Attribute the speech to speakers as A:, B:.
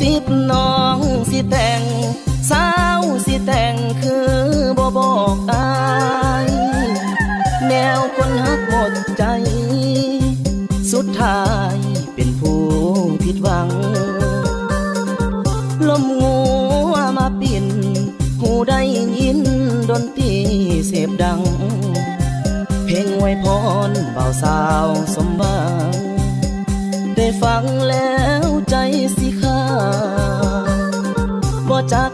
A: 10น้องสิแต่งสาวสิแต่งคือบ่บอกอายแนวคนฮักหมดใจสุดท้ายเป็นผู้ผิดหวังลมงัวมาปิ่นหูได้ยินดนตรีเสพดังเพลงอวยพรบ่าวสาวสมหวังได้ฟังแล้วใจสิขาดบ่จัก